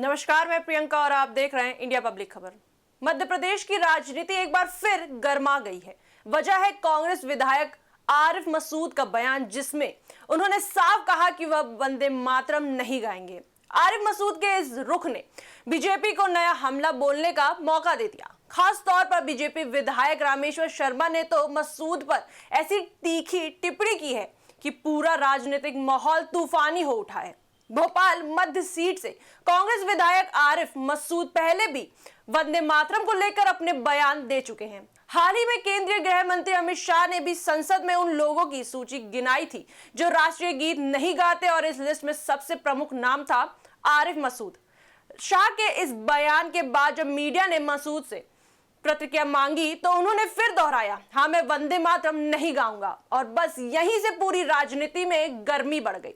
नमस्कार, मैं प्रियंका और आप देख रहे हैं इंडिया पब्लिक खबर। मध्य प्रदेश की राजनीति एक बार फिर गर्मा गई है। वजह है कांग्रेस विधायक आरिफ मसूद का बयान, जिसमें उन्होंने साफ कहा कि वह वंदे मातरम नहीं गाएंगे। आरिफ मसूद के इस रुख ने बीजेपी को नया हमला बोलने का मौका दे दिया। खास तौर पर बीजेपी विधायक रामेश्वर शर्मा ने तो मसूद पर ऐसी तीखी टिप्पणी की है कि पूरा राजनीतिक माहौल तूफानी हो उठा है। भोपाल मध्य सीट से कांग्रेस विधायक आरिफ मसूद पहले भी वंदे मातरम को लेकर अपने बयान दे चुके हैं। हाल ही में केंद्रीय गृह मंत्री अमित शाह ने भी संसद में उन लोगों की सूची गिनाई थी जो राष्ट्रीय गीत नहीं गाते, और इस लिस्ट में सबसे प्रमुख नाम था आरिफ मसूद। शाह के इस बयान के बाद जब मीडिया ने मसूद से प्रतिक्रिया मांगी तो उन्होंने फिर दोहराया, हाँ मैं वंदे मातरम नहीं गाऊंगा, और बस यहीं से पूरी राजनीति में गर्मी बढ़ गई।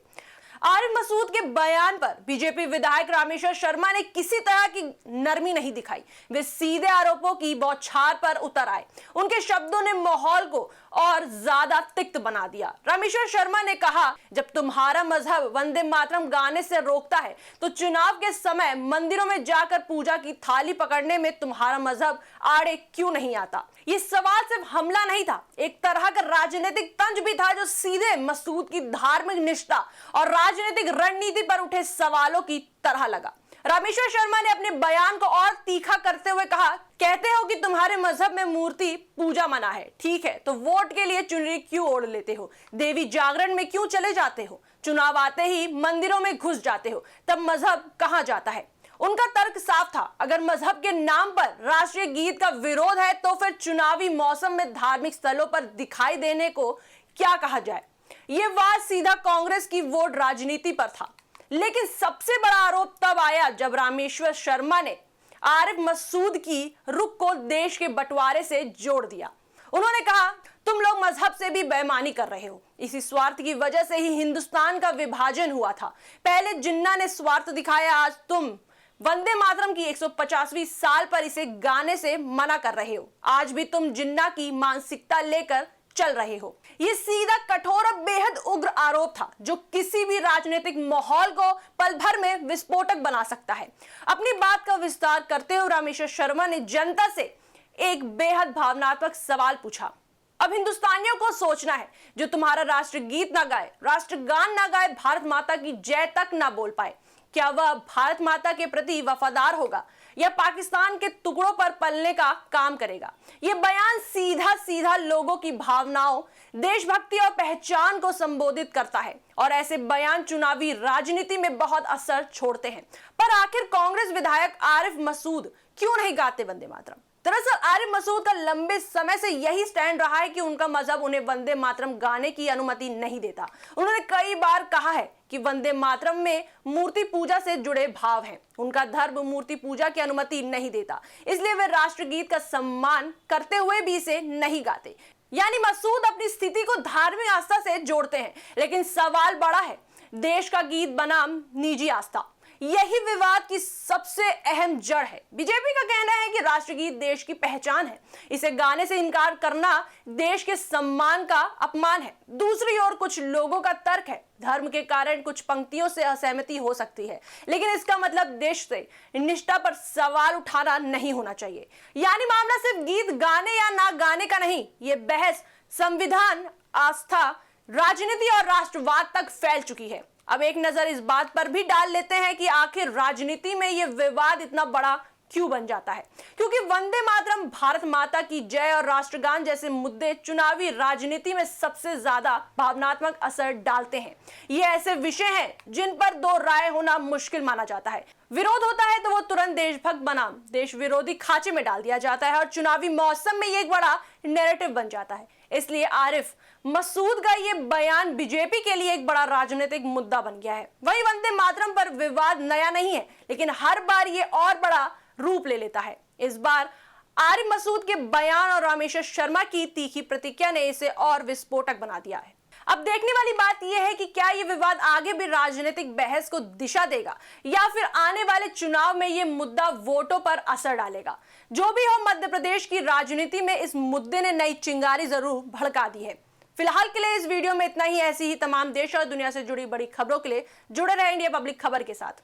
आरिफ मसूद के बयान पर बीजेपी विधायक रामेश्वर शर्मा ने किसी तरह की नरमी नहीं दिखाई। वे सीधे आरोपों की बौछार पर उतर आए। उनके शब्दों ने माहौल को और ज्यादा तिक्त बना दिया। रामेश्वर शर्मा ने कहा, जब तुम्हारा मजहब वंदे मातरम गाने से रोकता है तो चुनाव के समय मंदिरों में जाकर पूजा की थाली पकड़ने में तुम्हारा मजहब आड़े क्यों नहीं आता। ये सवाल सिर्फ हमला नहीं था, एक तरह का राजनीतिक तंज भी था जो सीधे मसूद की धार्मिक निष्ठा और राजनीतिक रणनीति पर उठे सवालों की तरह लगा। रामेश्वर शर्मा ने अपने बयान को और तीखा करते हुए कहा, कहते हो कि तुम्हारे मजहब में मूर्ति पूजा मना है, ठीक है, तो वोट के लिए चुनरी क्यों ओढ़ लेते हो, देवी जागरण में क्यों चले जाते हो, चुनाव आते ही मंदिरों में घुस जाते हो, तब मजहब कहां जाता है। उनका तर्क साफ था, अगर मजहब के नाम पर राष्ट्रीय गीत का विरोध है तो फिर चुनावी मौसम में धार्मिक स्थलों पर दिखाई देने को क्या कहा जाए। यह वाद सीधा कांग्रेस की वोट राजनीति पर था। लेकिन सबसे बड़ा आरोप तब आया जब रामेश्वर शर्मा ने आरिफ मसूद की रुख को देश के बंटवारे से जोड़ दिया। उन्होंने कहा, तुम लोग मजहब से भी बेईमानी कर रहे हो, इसी स्वार्थ की वजह से ही हिंदुस्तान का विभाजन हुआ था। पहले जिन्ना ने स्वार्थ दिखाया, आज तुम वंदे मातरम की 150वीं साल पर इसे गाने से मना कर रहे हो। आज भी तुम जिन्ना की मानसिकता लेकर चल रहे हो। यह सीधा, कठोर और बेहद उग्र आरोप था जो किसी भी राजनीतिक माहौल को पल भर में विस्फोटक बना सकता है। अपनी बात का विस्तार करते हुए रामेश्वर शर्मा ने जनता से एक बेहद भावनात्मक सवाल पूछा। अब हिंदुस्तानियों को सोचना है, जो तुम्हारा राष्ट्रगीत ना गाए, राष्ट्रगान ना गाए, भारत माता की जय तक ना बोल पाए, क्या वह भारत माता के प्रति वफादार होगा या पाकिस्तान के टुकड़ों पर पलने का काम करेगा। यह बयान सीधा सीधा लोगों की भावनाओं, देशभक्ति और पहचान को संबोधित करता है, और ऐसे बयान चुनावी राजनीति में बहुत असर छोड़ते हैं। पर आखिर कांग्रेस विधायक आरिफ मसूद क्यों नहीं गाते वंदे मातरम? दरअसल आरिफ मसूद का लंबे समय से यही स्टैंड रहा है कि उनका मजहब उन्हें वंदे मातरम गाने की अनुमति नहीं देता। उन्होंने कई बार कहा है कि वंदे मातरम में मूर्ति पूजा से जुड़े भाव हैं। उनका धर्म मूर्ति पूजा की अनुमति नहीं देता, इसलिए वे राष्ट्रगीत का सम्मान करते हुए भी इसे नहीं गाते। यानी मसूद अपनी स्थिति को धार्मिक आस्था से जोड़ते हैं, लेकिन सवाल बड़ा है, देश का गीत बनाम निजी आस्था। यही विवाद की सबसे अहम जड़ है। बीजेपी का कहना है कि राष्ट्रगीत देश की पहचान है, इसे गाने से इनकार करना देश के सम्मान का अपमान है। दूसरी ओर कुछ लोगों का तर्क है, धर्म के कारण कुछ पंक्तियों से असहमति हो सकती है, लेकिन इसका मतलब देश से निष्ठा पर सवाल उठाना नहीं होना चाहिए। यानी मामला सिर्फ गीत गाने या ना गाने का नहीं, ये बहस संविधान, आस्था, राजनीति और राष्ट्रवाद तक फैल चुकी है। अब एक नजर इस बात पर भी डाल लेते हैं कि आखिर राजनीति में यह विवाद इतना बड़ा क्यों बन जाता है। क्योंकि वंदे मातरम, भारत माता की जय और राष्ट्रगान जैसे मुद्दे चुनावी राजनीति में सबसे ज्यादा भावनात्मक असर डालते हैं। ये ऐसे विषय हैं जिन पर दो राय होना मुश्किल माना जाता है। विरोध होता है तो वो तुरंत देशभक्त बनाम देश विरोधी खांचे में डाल दिया जाता है, और चुनावी मौसम में ये एक बड़ा नैरेटिव बन जाता है। इसलिए आरिफ मसूद का ये बयान बीजेपी के लिए एक बड़ा राजनीतिक मुद्दा बन गया है। वही वंदे मातरम पर विवाद नया नहीं है, लेकिन हर बार ये और बड़ा रूप ले लेता है। इस बार आरिफ मसूद के बयान और रामेश्वर शर्मा की तीखी प्रतिक्रिया ने इसे और विस्फोटक बना दिया है। अब देखने वाली बात यह है कि क्या यह विवाद आगे भी राजनीतिक बहस को दिशा देगा या फिर आने वाले चुनाव में यह मुद्दा वोटों पर असर डालेगा। जो भी हो, मध्य प्रदेश की राजनीति में इस मुद्दे ने नई चिंगारी जरूर भड़का दी है। फिलहाल के लिए इस वीडियो में इतना ही। ऐसी ही तमाम देश और दुनिया से जुड़ी बड़ी खबरों के लिए जुड़े रहे इंडिया पब्लिक खबर के साथ।